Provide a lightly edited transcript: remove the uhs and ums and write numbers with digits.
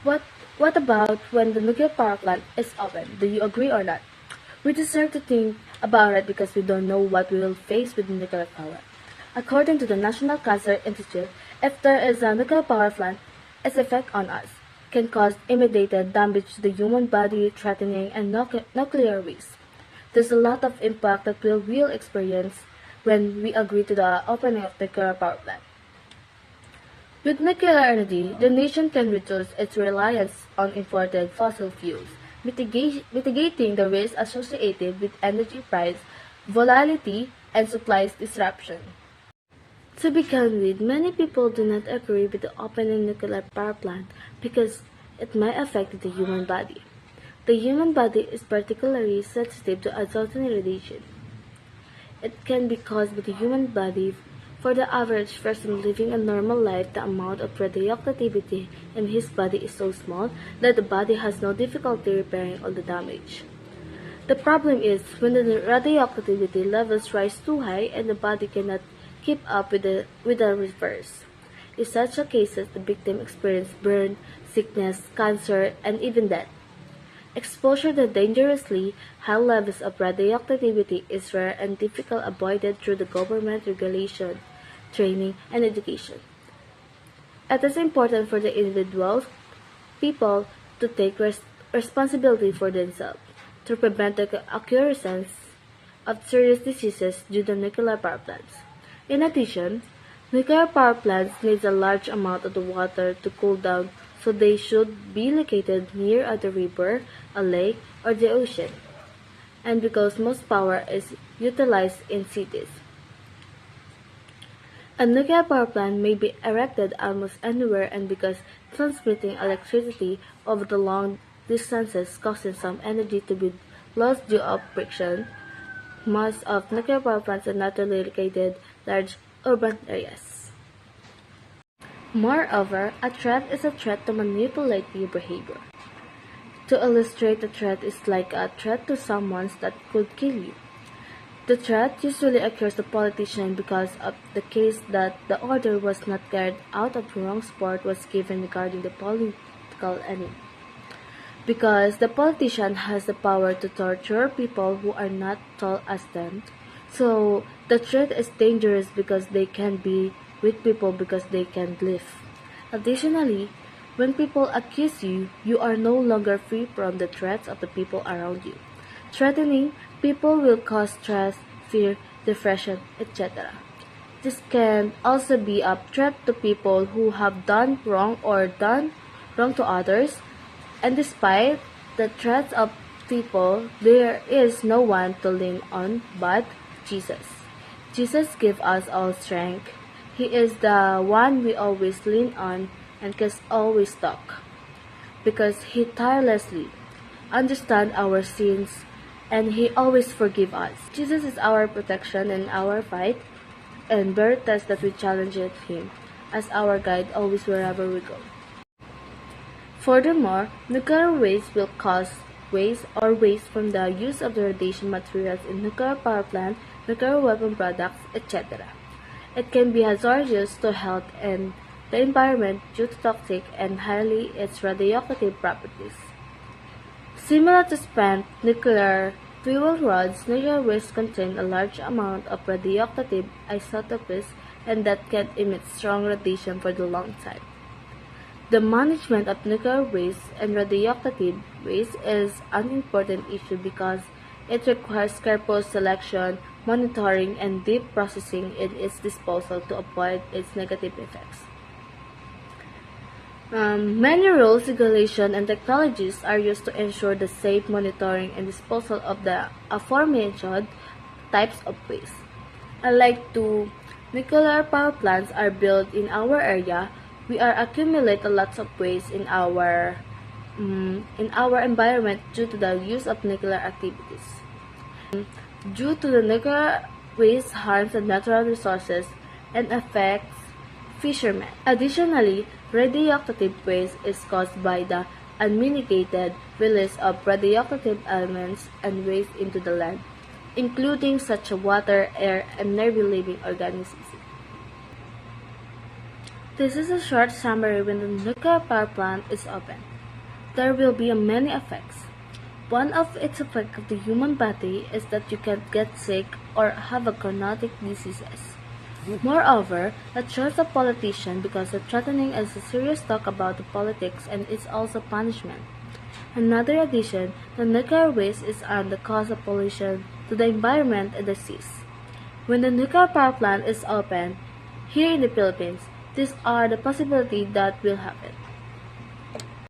What what about when the nuclear power plant is open? Do you agree or not? We deserve to think about it because we don't know what we will face with nuclear power. According to the National Cancer Institute, if there is a nuclear power plant, its effect on us can cause immediate damage to the human body, threatening and nuclear waste. There's a lot of impact that we will experience when we agree to the opening of nuclear power plant. With nuclear energy, the nation can reduce its reliance on imported fossil fuels, mitigating the risks associated with energy price volatility and supply disruption. To begin with, many people do not agree with the opening nuclear power plant because it might affect the human body. The human body is particularly sensitive to ozone radiation. It can be caused by the human body. For the average person living a normal life, the amount of radioactivity in his body is so small that the body has no difficulty repairing all the damage. The problem is when the radioactivity levels rise too high and the body cannot keep up with the reverse. In such a cases, the victim experiences burn, sickness, cancer, and even death. Exposure to dangerously high levels of radioactivity is rare and difficult avoided through the government regulation, training, and education. It is important for the individual people to take responsibility for themselves to prevent the occurrence of serious diseases due to nuclear power plants. In addition, nuclear power plants need a large amount of the water to cool down, so they should be located near a river, a lake, or the ocean, and because most power is utilized in cities. A nuclear power plant may be erected almost anywhere, and because transmitting electricity over the long distances causes some energy to be lost due to friction, most of nuclear power plants are not located large urban areas. Moreover, a threat is a threat to manipulate your behavior. To illustrate, a threat is like a threat to someone that could kill you. The threat usually occurs to politicians because of the case that the order was not carried out of the wrong support was given regarding the political enemy. Because the politician has the power to torture people who are not tall as them, so the threat is dangerous because they can be with people because they can live. Additionally, when people accuse you, you are no longer free from the threats of the people around you. Threatening people will cause stress, fear, depression, etc. This can also be a threat to people who have done wrong or done wrong to others, and despite the threats of people, there is no one to lean on but Jesus. Jesus gives us all strength. He is the one we always lean on and can always talk, because He tirelessly understands our sins and He always forgives us. Jesus is our protection in our fight and very test that we challenge Him as our guide always wherever we go. Furthermore, nuclear waste will cause waste from the use of the radiation materials in nuclear power plant, nuclear weapon products, etc. It can be hazardous to health and the environment due to toxic and highly its radioactive properties. Similar to spent nuclear fuel rods, nuclear waste contain a large amount of radioactive isotopes and that can emit strong radiation for the long time. The management of nuclear waste and radioactive waste is an important issue because it requires careful selection, monitoring, and deep processing in its disposal to avoid its negative effects. Many rules, regulations, and technologies are used to ensure the safe monitoring and disposal of the aforementioned types of waste. Unlike two nuclear power plants are built in our area, we are accumulate a lot of waste in our environment due to the use of nuclear activities. Due to the nuclear waste harms the natural resources and affects fishermen. Additionally, radioactive waste is caused by the unmitigated release of radioactive elements and waste into the land, including such as water, air, and nearby living organisms. This is a short summary when the nuclear power plant is open. there will be many effects. One of its effects of the human body is that you can get sick or have a chronic diseases. Moreover, it shows a politician because the threatening is a serious talk about the politics and it's also punishment. Another addition, the nuclear waste is on the cause of pollution to the environment and the seas. When the nuclear power plant is open, here in the Philippines, these are the possibilities that will happen.